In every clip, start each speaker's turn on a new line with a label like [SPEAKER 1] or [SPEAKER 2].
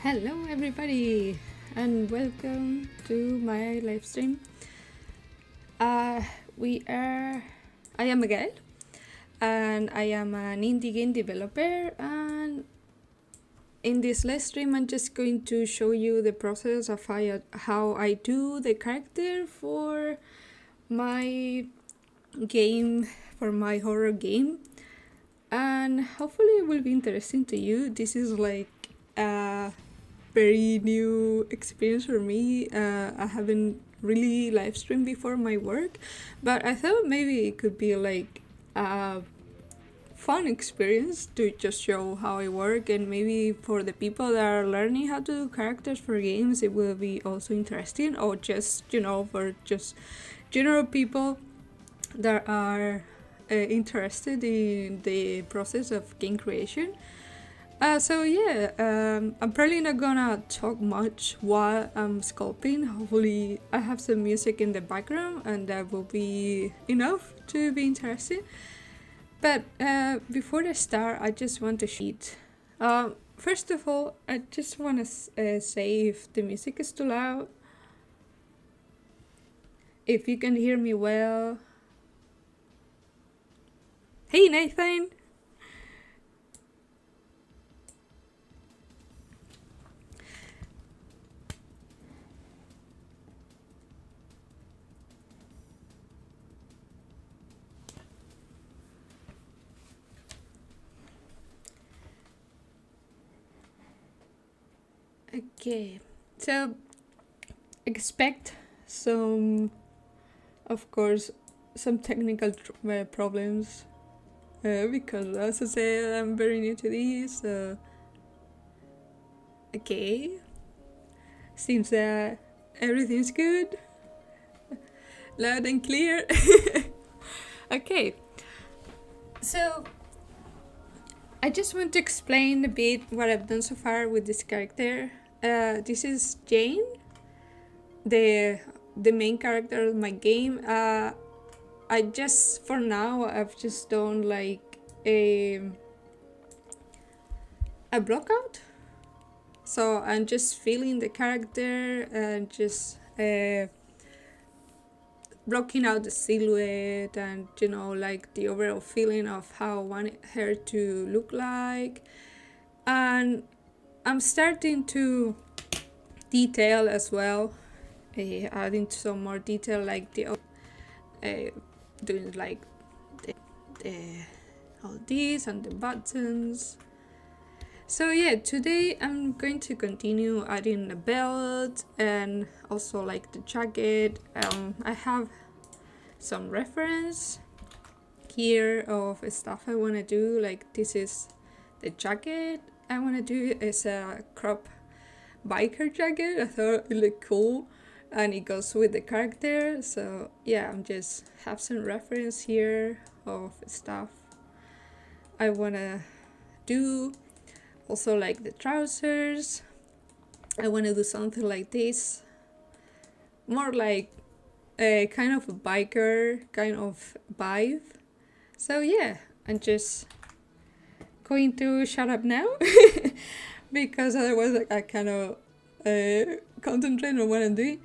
[SPEAKER 1] Hello everybody and welcome to my live stream. I am Miguel and I am an indie game developer, and in this live stream I'm just going to show you the process of how I do the character for my game, for my horror game, and hopefully it will be interesting to you. This is like a very new experience for me. I haven't really live streamed before my work, but I thought maybe it could be like a fun experience to just show how I work, and maybe for the people that are learning how to do characters for games it will be also interesting, or just, you know, for just general people that are interested in the process of game creation. I'm probably not gonna talk much while I'm sculpting. Hopefully I have some music in the background and that will be enough to be interesting. But before I start, I just want to sheet. First of all, I just want to say if the music is too loud, if you can hear me well. Hey Nathan! Okay, so expect some, of course, some technical problems because, as I said, I'm very new to this. Okay, seems that everything's good, loud and clear. Okay, so I just want to explain a bit what I've done so far with this character. This is Jane, the main character of my game. I just, for now, I've just done like a block out. So I'm just feeling the character and just blocking out the silhouette and, you know, like the overall feeling of how I want her to look like. And I'm starting to detail as well adding some more detail, like the doing like the all these and the buttons. So yeah, today I'm going to continue adding the belt and also like the jacket. I have some reference here of stuff I want to do. Like this is the jacket I want to do. It's a crop biker jacket. I thought it looked cool and it goes with the character. So yeah, I'm just have some reference here of stuff I want to do. Also like the trousers, I want to do something like this, more like a kind of a biker kind of vibe. So yeah, I'm just going to shut up now because otherwise I kind of concentrate on what I'm doing.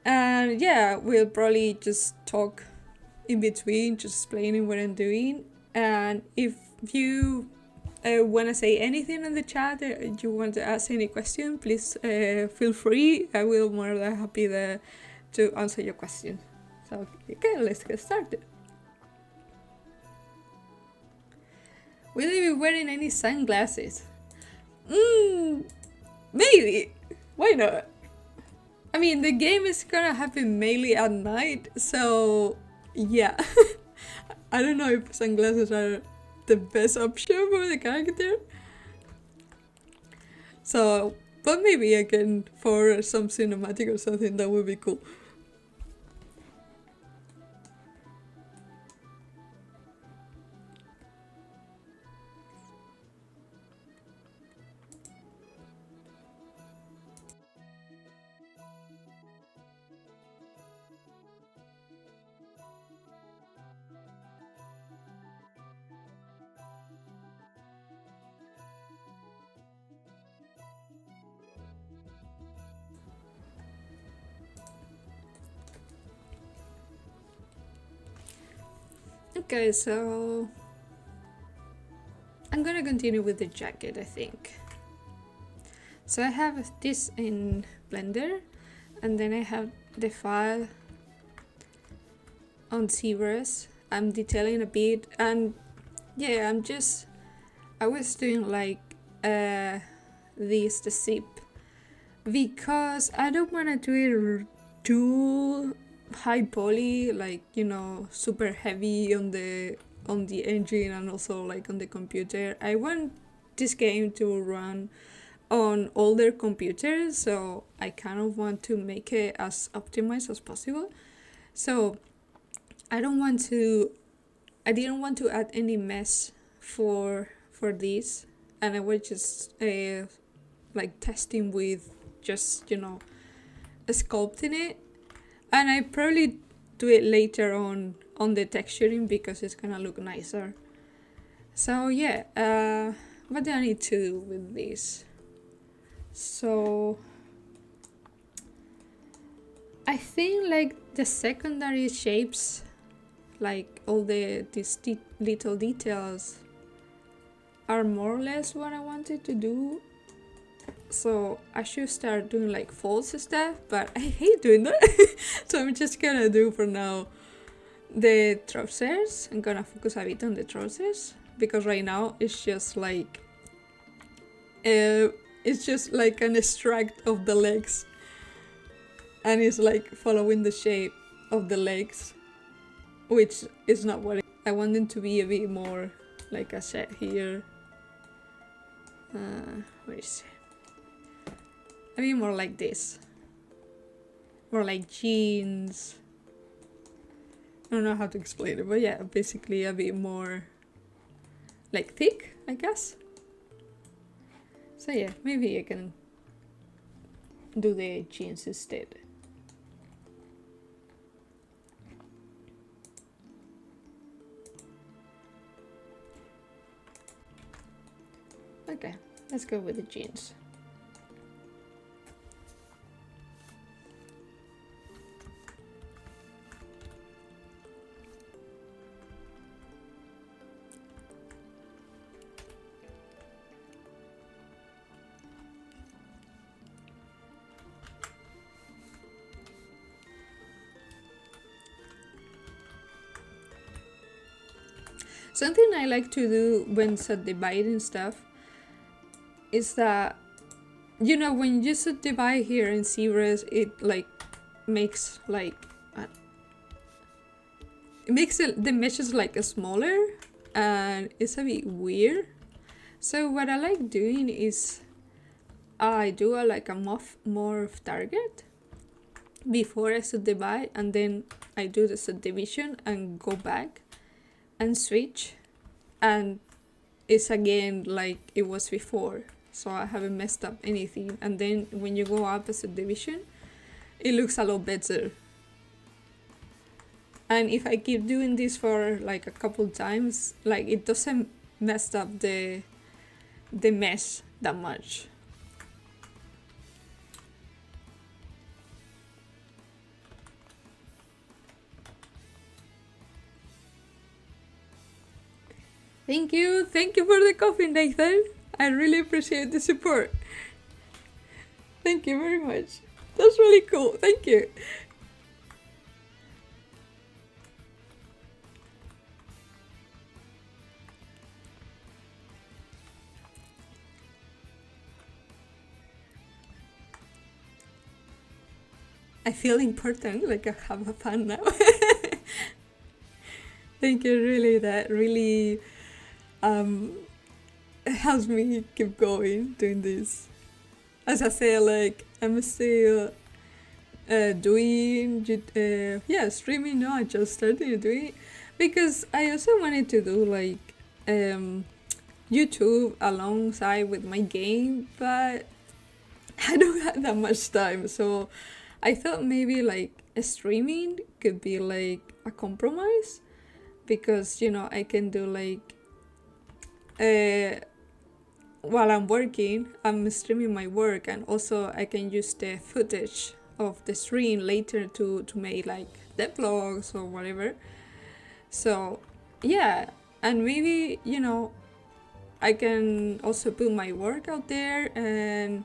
[SPEAKER 1] And yeah, we'll probably just talk in between, just explaining what I'm doing. And if you want to say anything in the chat, you want to ask any question, please feel free. I will be more than happy to answer your question. So okay, let's get started. Will I be wearing any sunglasses? Maybe. Why not? I mean, the game is gonna happen mainly at night, so yeah. I don't know if sunglasses are the best option for the character. So, but maybe again for some cinematic or something, that would be cool. Okay, so I'm gonna continue with the jacket, I think. So I have this in Blender, and then I have the file on ZBrush. I'm detailing a bit, and yeah, I was doing like the zip, because I don't want to do it too high poly, like, you know, super heavy on the engine and also like on the computer. I want this game to run on older computers, so I kind of want to make it as optimized as possible. So I didn't want to add any mesh for this, and I was just like testing with just, you know, sculpting it. And I probably do it later on the texturing because it's gonna look nicer. So yeah, what do I need to do with this? So I think like the secondary shapes, like all these little details, are more or less what I wanted to do. So I should start doing like false stuff, but I hate doing that. So I'm just gonna do for now the trousers. I'm gonna focus a bit on the trousers because right now it's just like an extract of the legs, and it's like following the shape of the legs, which is not what I want them to be. A bit more, like I said here. Where is it? I mean, more like this. More like jeans. I don't know how to explain it, but yeah, basically a bit more like thick, I guess. So yeah, maybe I can do the jeans instead. Okay, let's go with the jeans. Something I like to do when subdividing stuff is that, you know, when you subdivide here in ZBrush, it like makes like it makes the meshes like smaller, and it's a bit weird. So what I like doing is I do like a morph target before I subdivide, and then I do the subdivision and go back and switch, and it's again like it was before, so I haven't messed up anything. And then when you go up a subdivision, it looks a lot better. And if I keep doing this for like a couple times, like it doesn't mess up the mesh that much. Thank you for the coffee, Nathan. I really appreciate the support. Thank you very much. That's really cool. Thank you. I feel important, like I have a fan now. Thank you, really. That really helps me keep going doing this. As I say, like I'm still doing streaming now. I just started doing it because I also wanted to do like YouTube alongside with my game, but I don't have that much time, so I thought maybe like streaming could be like a compromise, because you know I can do like while I'm working, I'm streaming my work, and also I can use the footage of the stream later to make like the vlogs or whatever. So yeah, and maybe, you know, I can also put my work out there, and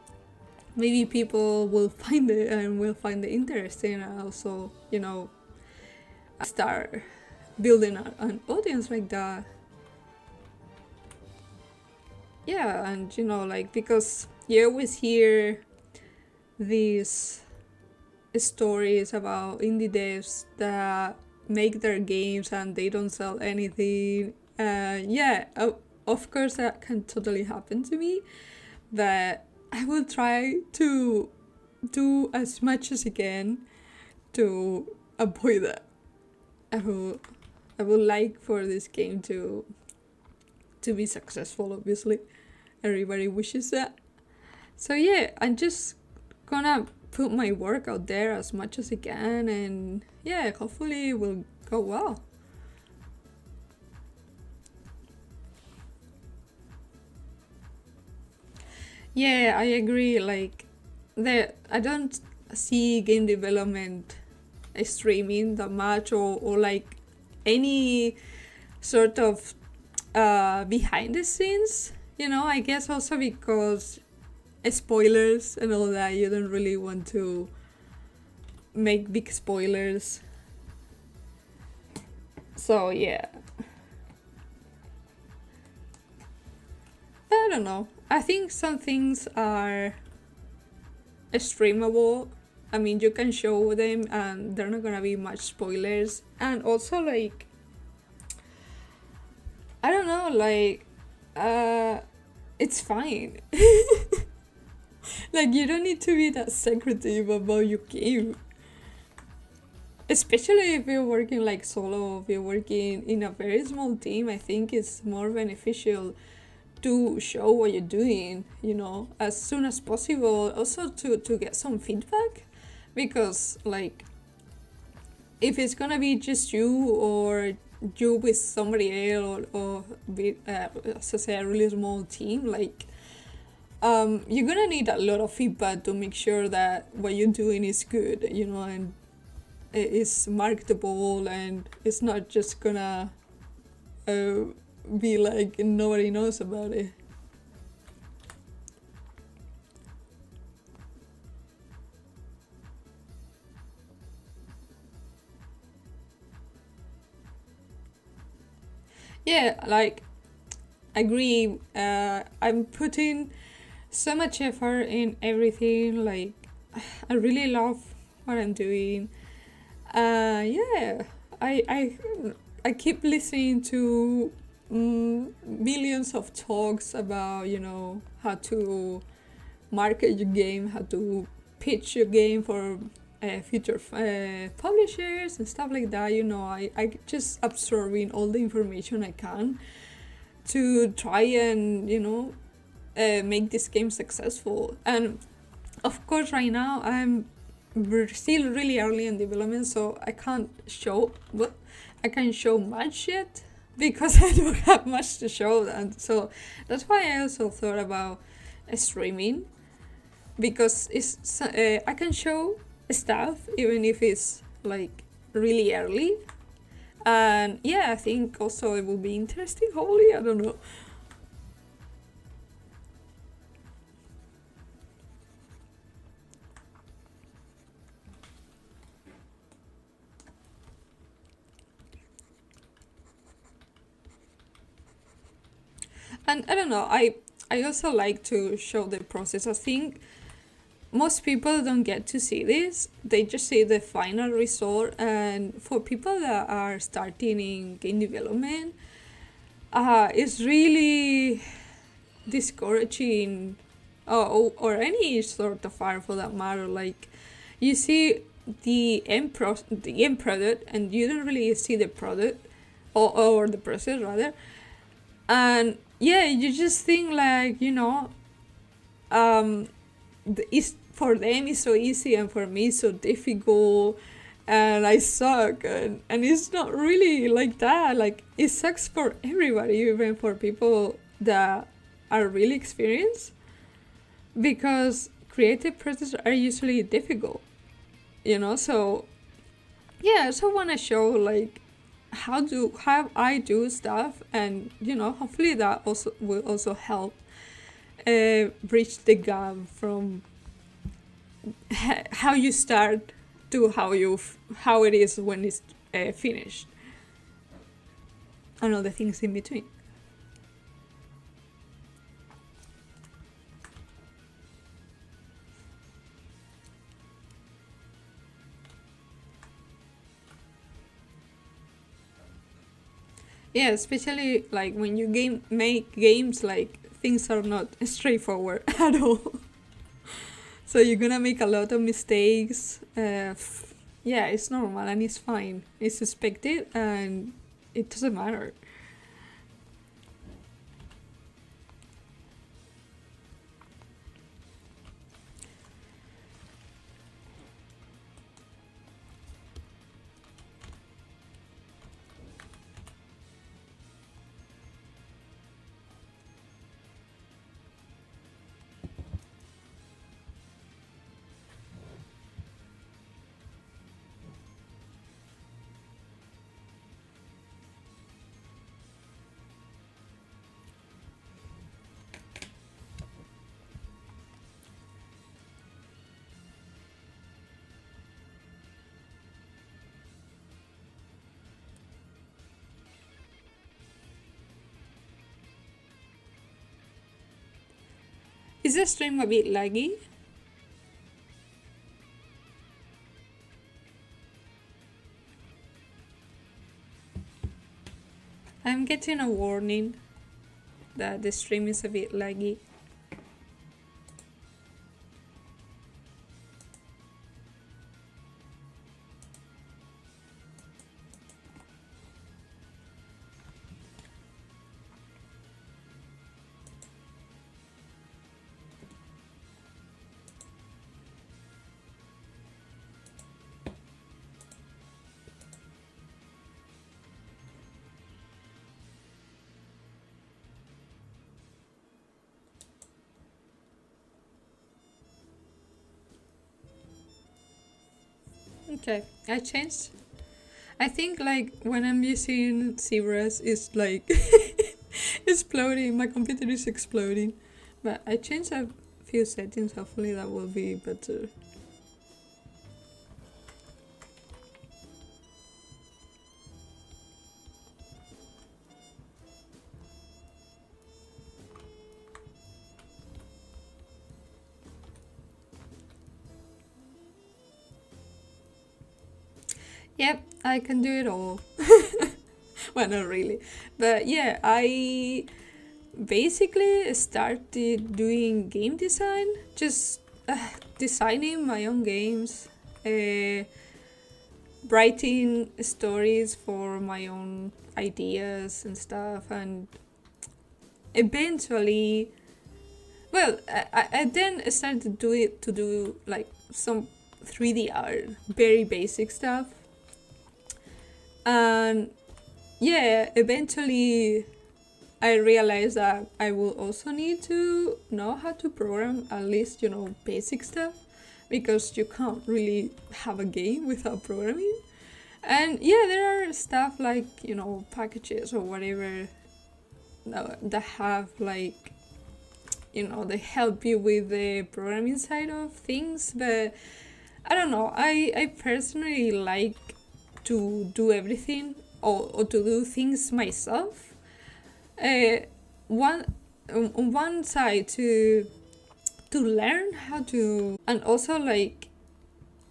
[SPEAKER 1] maybe people will find it and will find it interesting, and also, you know, start building an audience like that. Yeah, and you know, like, because you always hear these stories about indie devs that make their games and they don't sell anything. Yeah, of course that can totally happen to me, but I will try to do as much as I can to avoid that. I would like for this game to be successful, obviously. Everybody wishes that. So yeah, I'm just gonna put my work out there as much as I can, and yeah, hopefully it will go well. Yeah, I agree. Like, I don't see game development streaming that much, or like any sort of behind the scenes. You know, I guess also because spoilers and all that, you don't really want to make big spoilers. So yeah, I don't know. I think some things are streamable. I mean, you can show them and they're not gonna be much spoilers. And also, like, I don't know, like, it's fine. Like, you don't need to be that secretive about your game. Especially if you're working like solo, if you're working in a very small team, I think it's more beneficial to show what you're doing, you know, as soon as possible. Also to get some feedback, because like if it's gonna be just you, or you with somebody else, or with as I say, a really small team, like you're gonna need a lot of feedback to make sure that what you're doing is good, you know, and is marketable, and it's not just gonna be like nobody knows about it. yeah, like, agree. I'm putting so much effort in everything. Like, I really love what I'm doing. Yeah, I keep listening to millions of talks about, you know, how to market your game, how to pitch your game for future publishers and stuff like that. You know, I just absorbing all the information I can to try and, you know, make this game successful. And of course, right now we're still really early in development, so I can't show what I can show much yet because I don't have much to show. And so that's why I also thought about streaming, because it's I can show stuff even if it's like really early. And yeah, I think also it will be interesting. Hopefully, I don't know. And I don't know, I also like to show the process. I think most people don't get to see this. They just see the final result. And for people that are starting in game development, it's really discouraging, or any sort of art for that matter. Like, you see the end product, and you don't really see the product, or the process rather. And yeah, you just think like, you know, it's for them it's so easy and for me it's so difficult and I suck, and it's not really like that. Like, it sucks for everybody, even for people that are really experienced, because creative processes are usually difficult, you know. So yeah, I also want to show like how I do stuff, and you know, hopefully that also will also help bridge the gap from how you start to how it is when it's finished, and all the things in between. Yeah, especially like when you make games, like things are not straightforward at all. So you're gonna make a lot of mistakes. Yeah, it's normal and it's fine. It's expected and it doesn't matter. Is the stream a bit laggy? I'm getting a warning that the stream is a bit laggy. Okay, I changed. I think like when I'm using ZBrush, it's like exploding. My computer is exploding. But I changed a few settings. Hopefully that will be better. Yep, I can do it all. Well, not really. But yeah, I basically started doing game design, just designing my own games, uh, writing stories for my own ideas and stuff, and eventually, well, I then started to do like some 3D art, very basic stuff, and yeah, eventually I realized that I will also need to know how to program, at least, basic stuff, because you can't really have a game without programming. And yeah, there are stuff like, packages or whatever that have like, they help you with the programming side of things, but I don't know. I personally like to do everything or to do things myself. Uh, one on one side to learn how to, and also like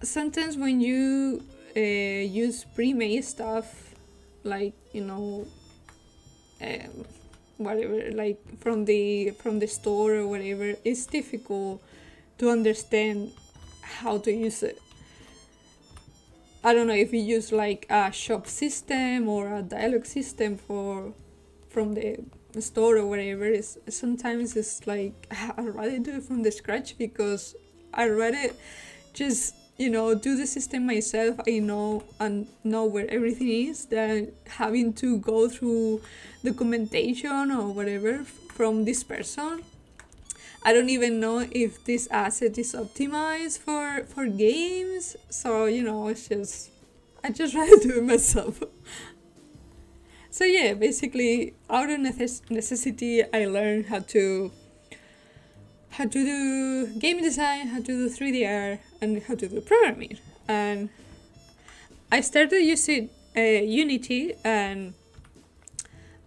[SPEAKER 1] sometimes when you use pre-made stuff, like um, whatever, like from the store or whatever, it's difficult to understand how to use it. I don't know if you use like a shop system or a dialogue system from the store or whatever. Sometimes it's like I'd rather do it from the scratch, because I'd rather just do the system myself. I know and know where everything is, than having to go through documentation or whatever from this person. I don't even know if this asset is optimized for games, so it's just I just rather do it myself. So yeah, basically out of necessity, I learned how to do game design, how to do 3D art, and how to do programming. And I started using Unity, and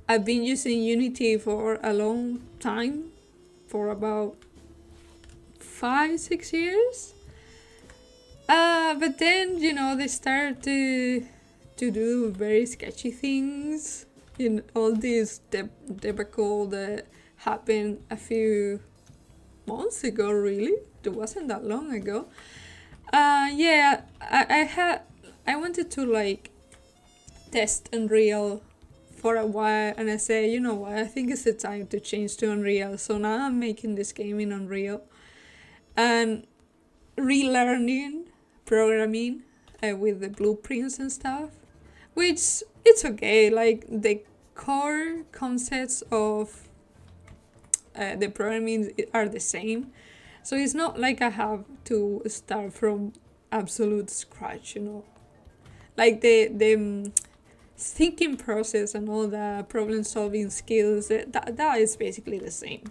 [SPEAKER 1] I've been using Unity for a long time, for about 5-6 years. But then they started to do very sketchy things in all these debacle that happened a few months ago. Really, it wasn't that long ago. Yeah, I wanted to like test Unreal for a while, and I said, you know what, I think it's the time to change to Unreal. So now I'm making this game in Unreal and relearning programming with the blueprints and stuff, which it's okay. Like the core concepts of the programming are the same, so it's not like I have to start from absolute scratch. Like the thinking process and all the problem solving skills, that is basically the same.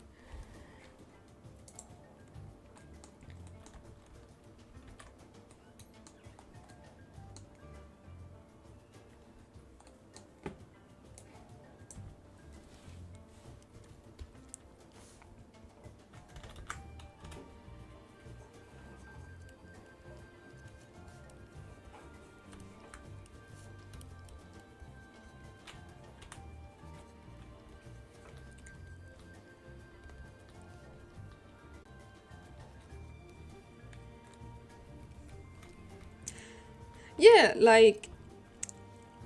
[SPEAKER 1] Yeah, like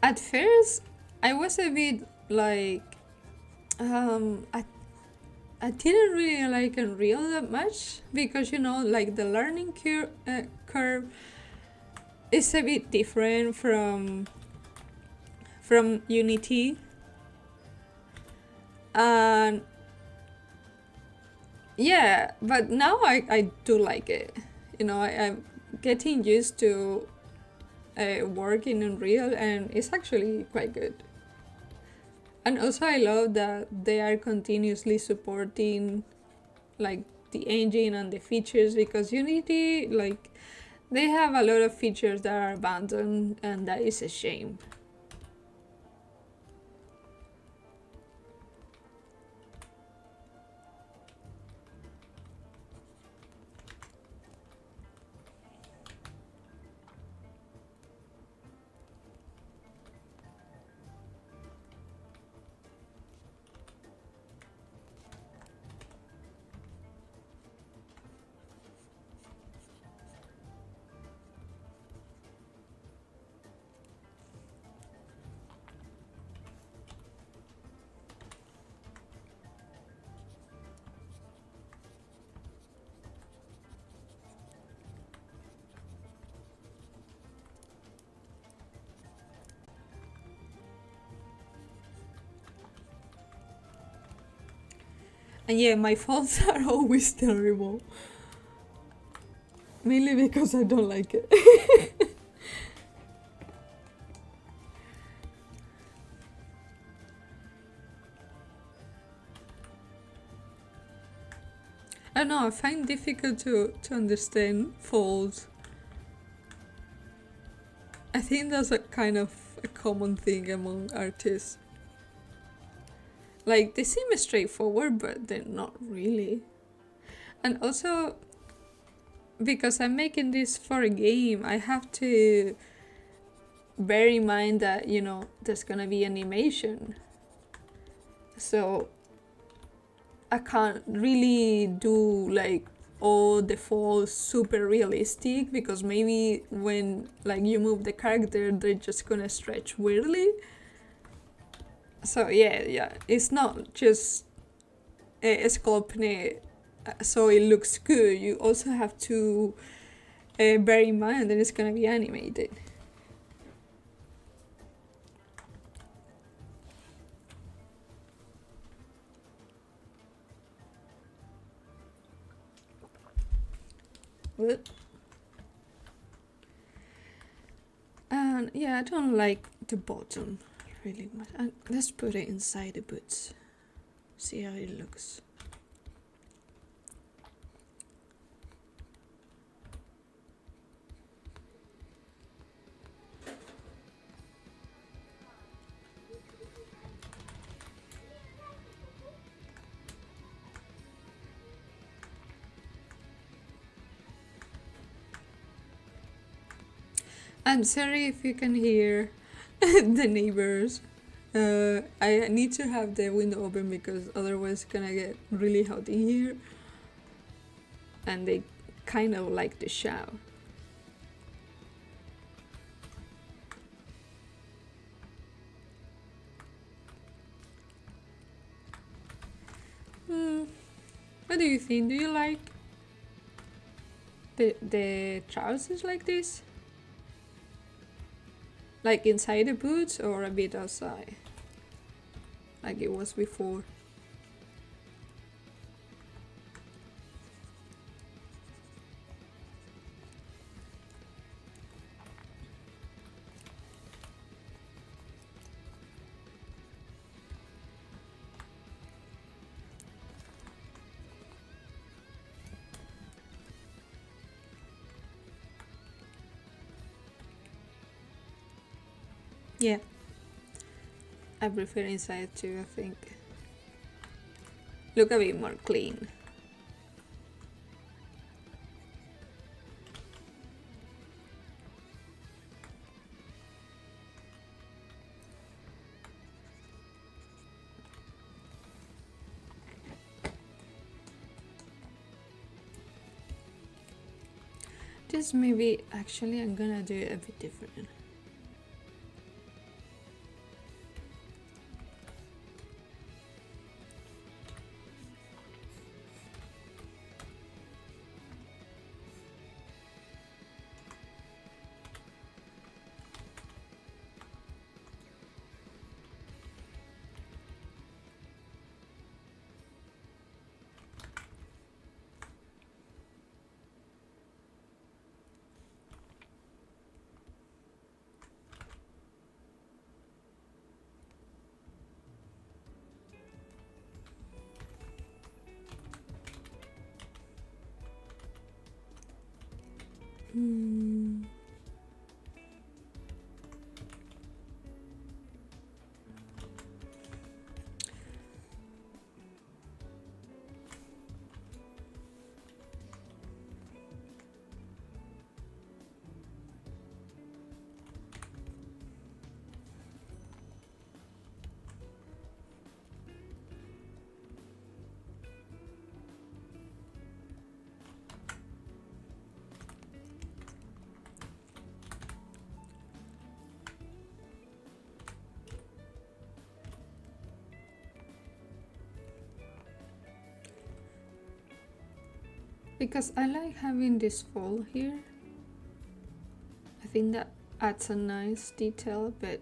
[SPEAKER 1] at first I was a bit like I didn't really like Unreal that much, because like the learning curve is a bit different from Unity, and yeah, but now I do like it. I'm getting used to work in Unreal, and it's actually quite good. And also I love that they are continuously supporting like the engine and the features, because Unity, like, they have a lot of features that are abandoned, and that is a shame. And yeah, my falls are always terrible. Mainly because I don't like it. I don't know, I find difficult to understand falls. I think that's a kind of a common thing among artists. Like, they seem straightforward, but they're not really. And also, because I'm making this for a game, I have to bear in mind that, you know, there's gonna be animation. So I can't really do like all the falls super realistic, because maybe when like you move the character, they're just gonna stretch weirdly. So yeah, it's not just sculpting it so it looks good. You also have to bear in mind that it's gonna be animated. But and yeah, I don't like the bottom really much. And let's put it inside the boots. See how it looks. I'm sorry if you can hear the neighbors. I need to have the window open because otherwise it's gonna get really hot in here. And they kind of like to shout. What do you think? Do you like the trousers like this? Like inside the boots or a bit outside? Like it was before? Yeah. I prefer inside too, I think. Look a bit more clean. This maybe, actually I'm gonna do it a bit different. Because I like having this fold here. I think that adds a nice detail, but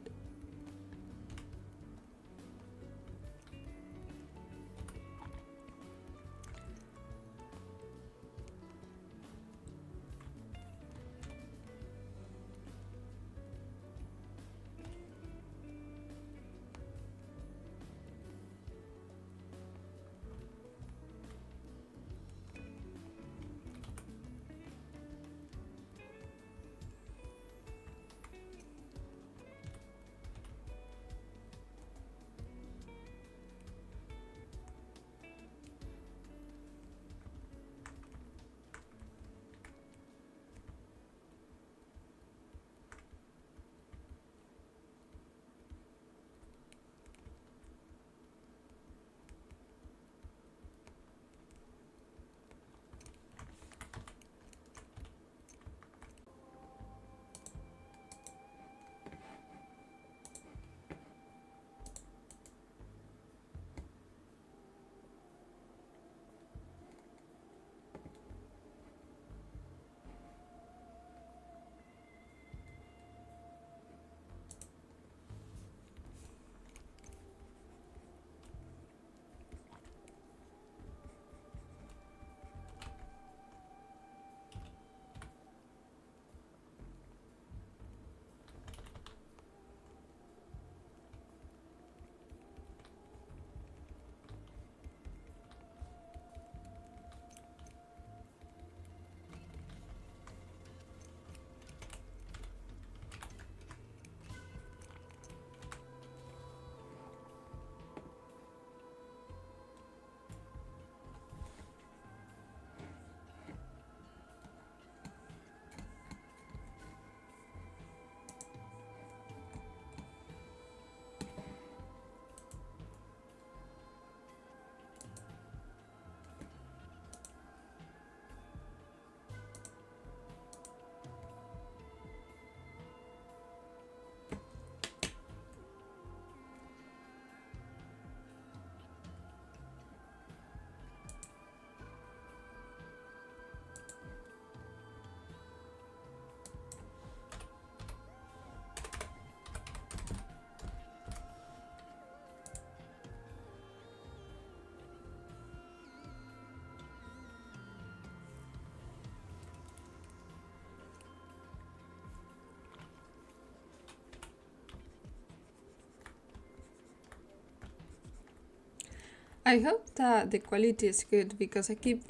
[SPEAKER 1] I hope that the quality is good because I keep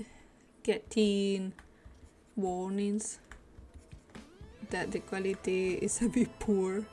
[SPEAKER 1] getting warnings that the quality is a bit poor.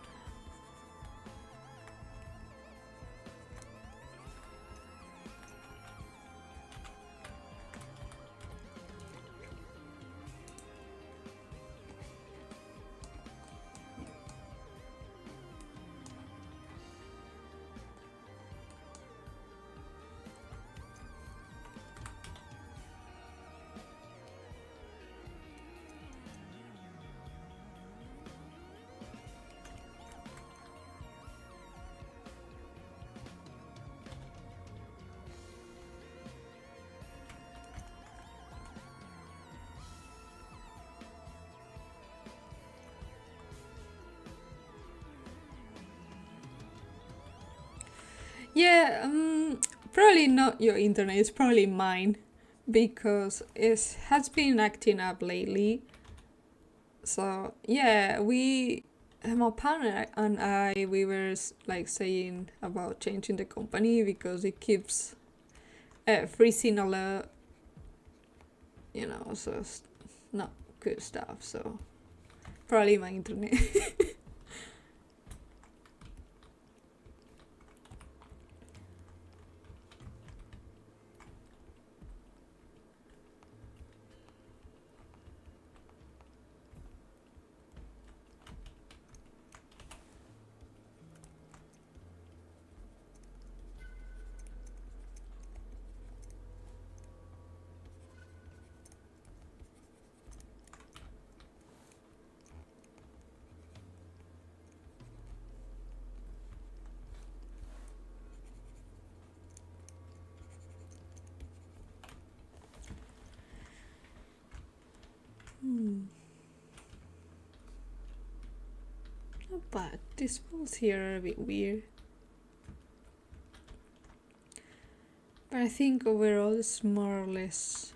[SPEAKER 1] Yeah, probably not your internet, it's probably mine because it has been acting up lately. So yeah, my partner and I, we were like saying about changing the company because it keeps freezing a lot, you know, so it's not good stuff. So probably my internet. Not bad. These walls here are a bit weird. But I think overall it's more or less.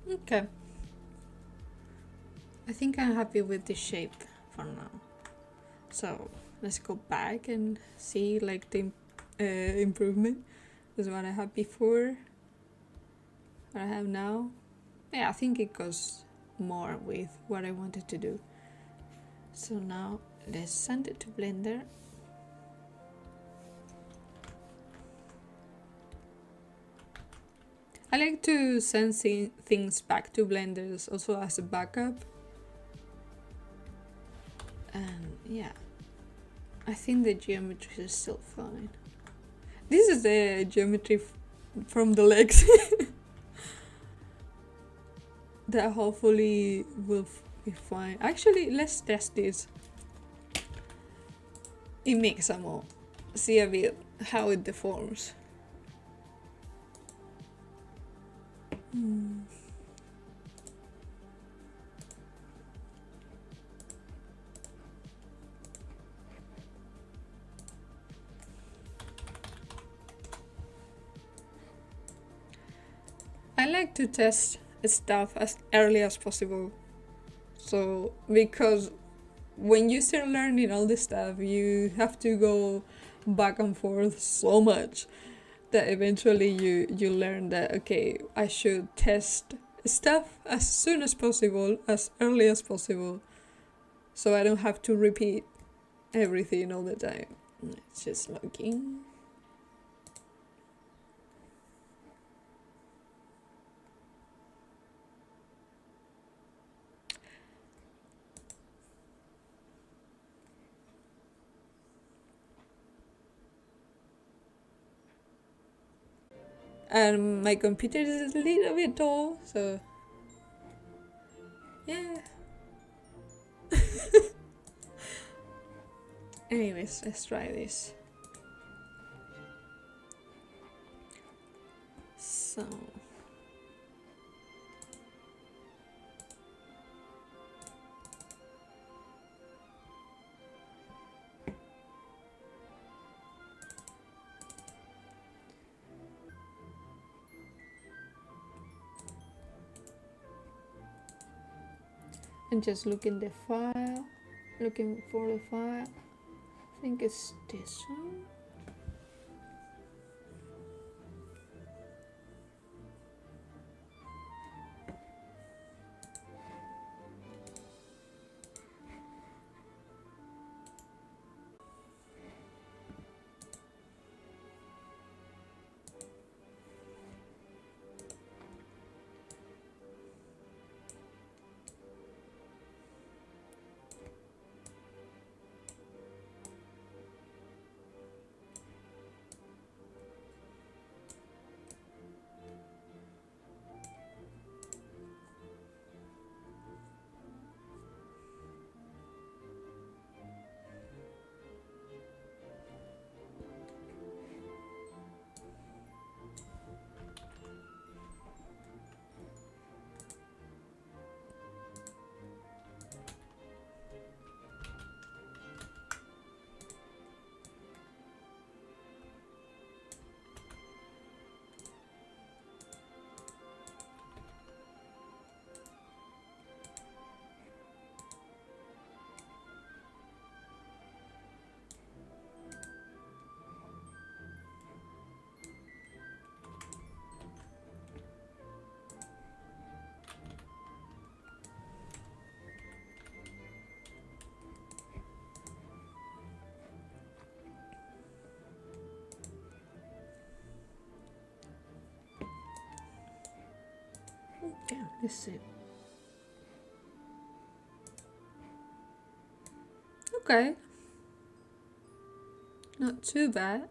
[SPEAKER 1] Okay. I think I'm happy with this shape for now. So let's go back and see like the improvement. This is what I had before. What I have now. Yeah, I think it goes more with what I wanted to do. So now let's send it to Blender. I like to send things back to Blender also as a backup. And yeah, I think the geometry is still fine. This is the geometry from the legs. That hopefully will be fine. Actually, let's test this in Mixamo. See a bit how it deforms. I like to test stuff as early as possible. So, because when you start learning all this stuff, you have to go back and forth so much that eventually you learn that, okay, I should test stuff as soon as possible, as early as possible, so I don't have to repeat everything all the time. Let's just log in. And my computer is a little bit tall, so yeah. Anyways, let's try this. So and just look in the file, looking for the file. I think it's this one. Yeah, let's see. Okay, not too bad.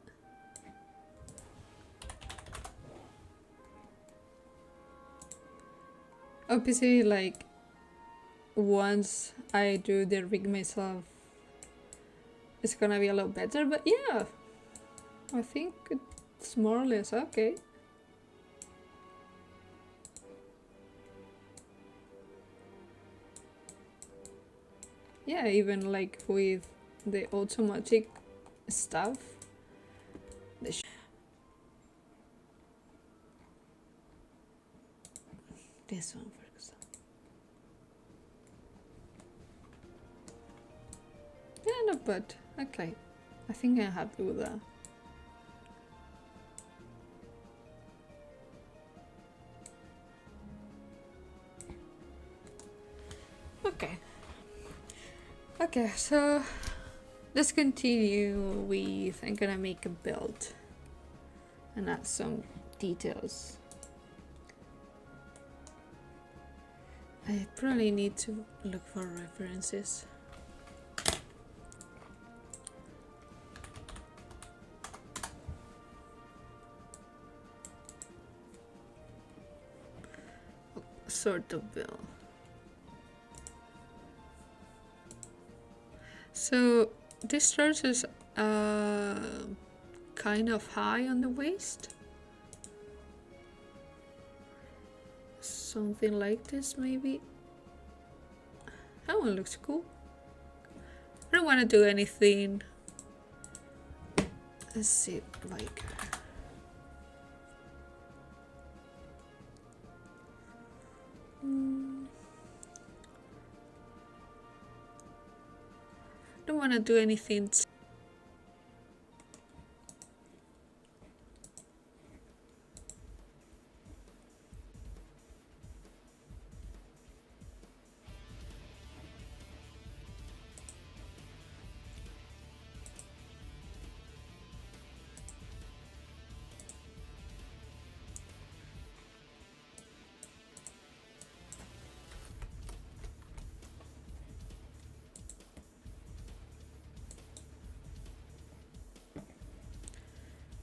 [SPEAKER 1] Obviously, like once I do the rig myself, it's gonna be a lot better. But yeah, I think it's more or less okay. Yeah, even like with the automatic stuff. This one, for example. Yeah, not bad. Okay, I think I'm happy with that. Okay. Okay, so let's continue with, I'm gonna make a build and add some details. I probably need to look for references. Sort of build. So this starts as kind of high on the waist. Something like this, maybe. That one looks cool. I don't want to do anything. Let's see, like. Don't want to do anything.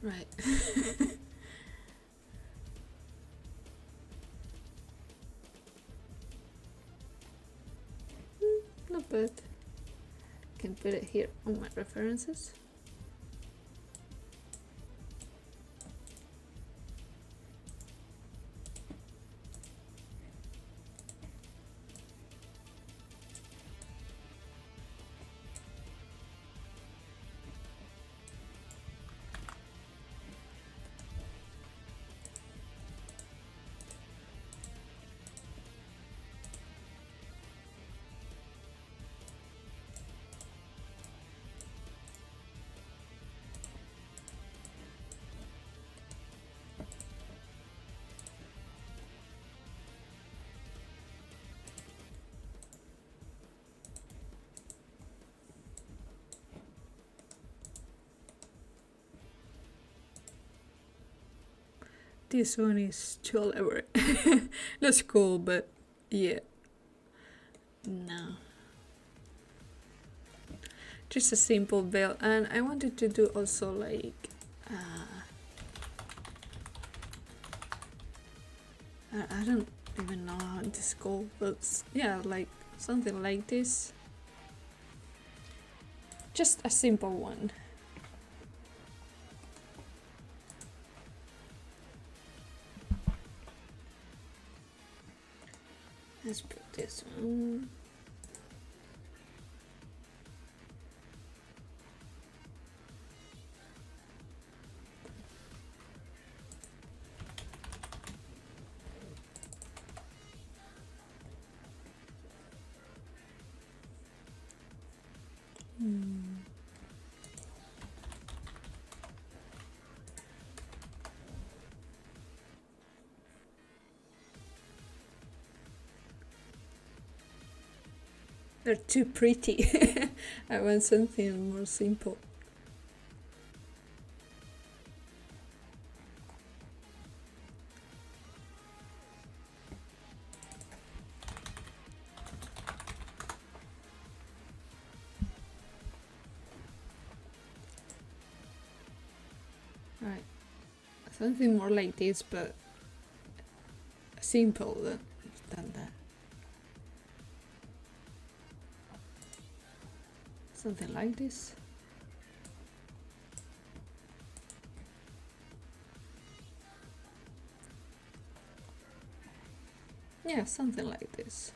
[SPEAKER 1] Right. Not bad. Can put it here on my references. This one is too elaborate. That's cool, but yeah. No. Just a simple belt, and I wanted to do also like I don't even know how this is called, but yeah, like something like this. Just a simple one. Let's put this one. They're too pretty. I want something more simple. Right, something more like this, but simple than that. Something like this. Yeah, something like this.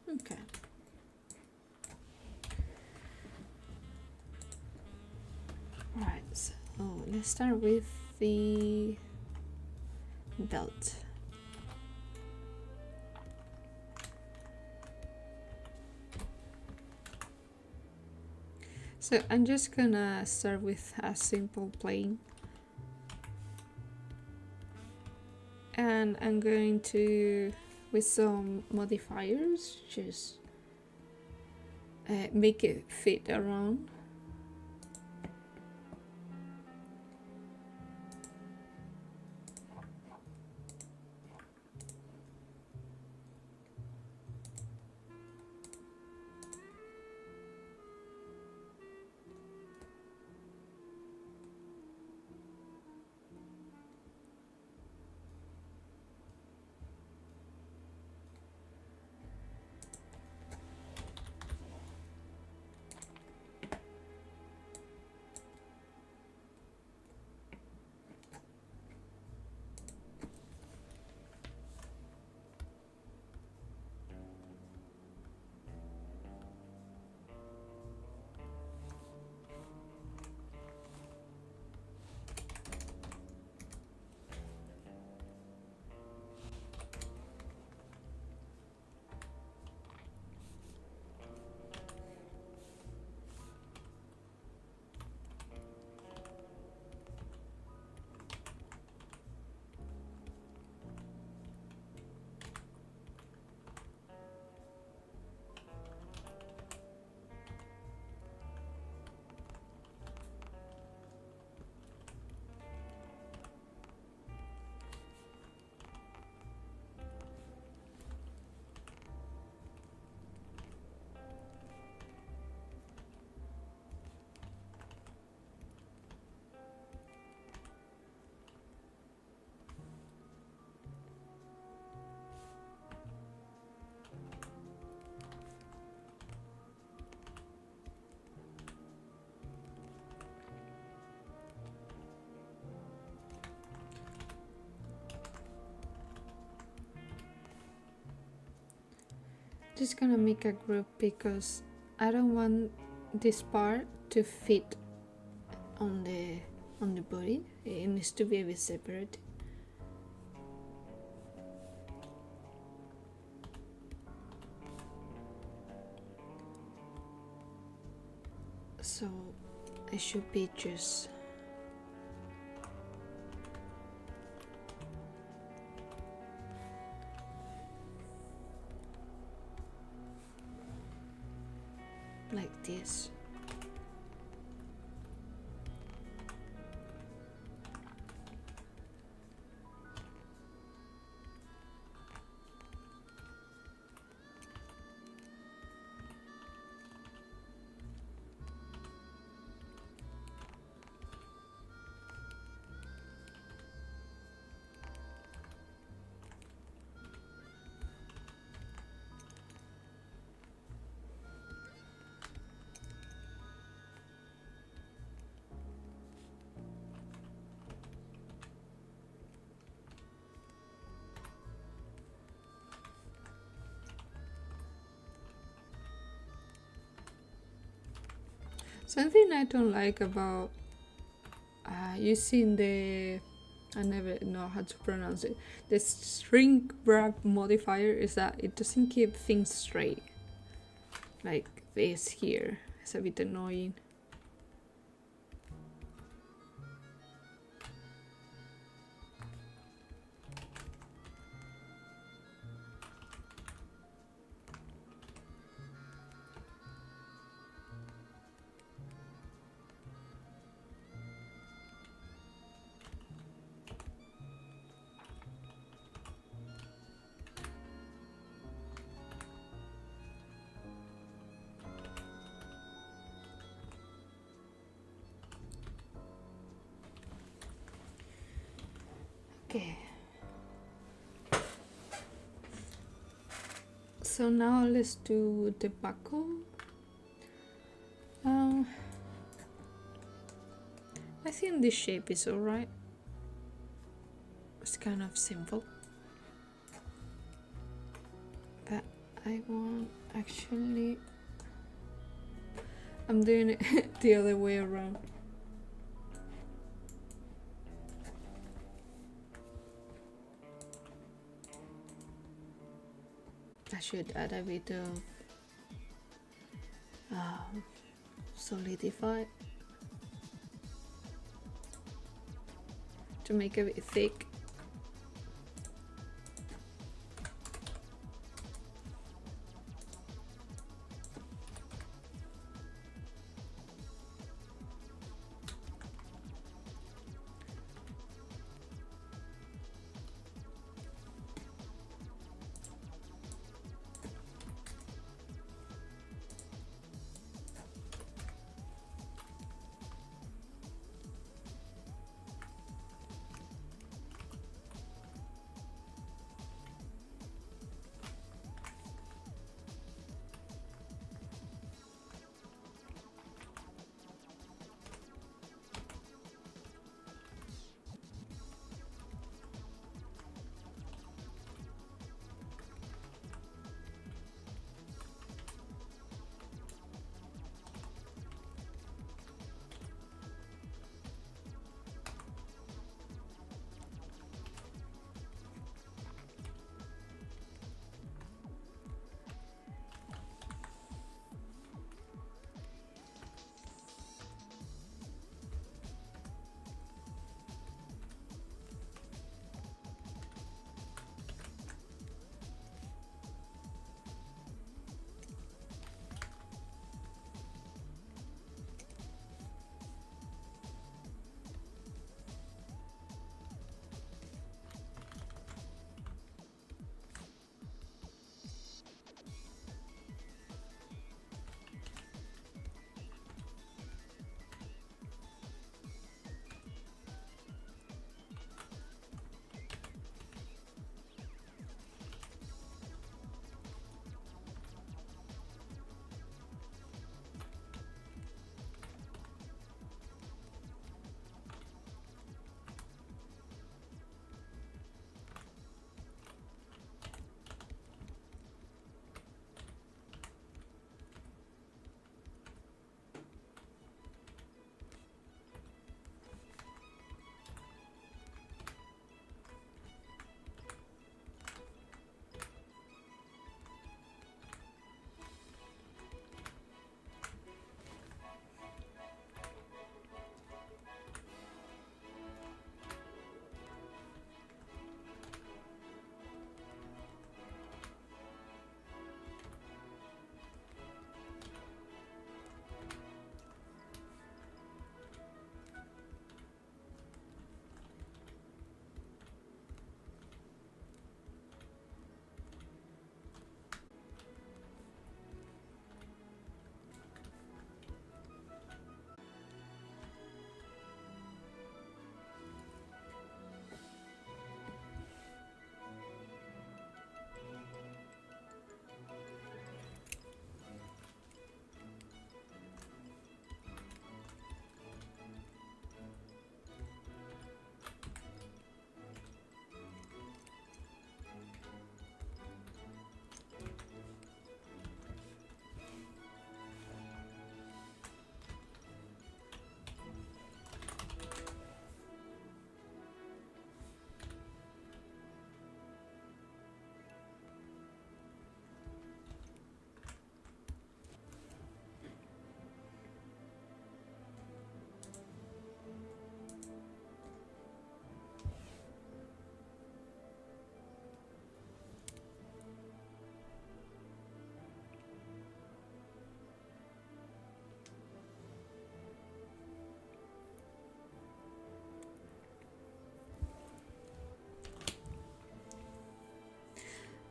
[SPEAKER 1] Okay. Right, so let's start with the belt. So I'm just gonna start with a simple plane. And I'm going to, with some modifiers, just make it fit around. Just gonna make a group because I don't want this part to fit on the body. It needs to be a bit separate. So it should be just like this. Something I don't like about using the, I never know how to pronounce it, the shrink wrap modifier is that it doesn't keep things straight. Like this here, it's a bit annoying. Okay. So now let's do the buckle. I think this shape is alright. It's kind of simple. But I want actually, I'm doing it the other way around. I should add a bit of solidify to make it a bit thick.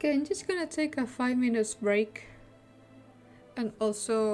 [SPEAKER 1] Okay, I'm just gonna take a 5 minutes break and also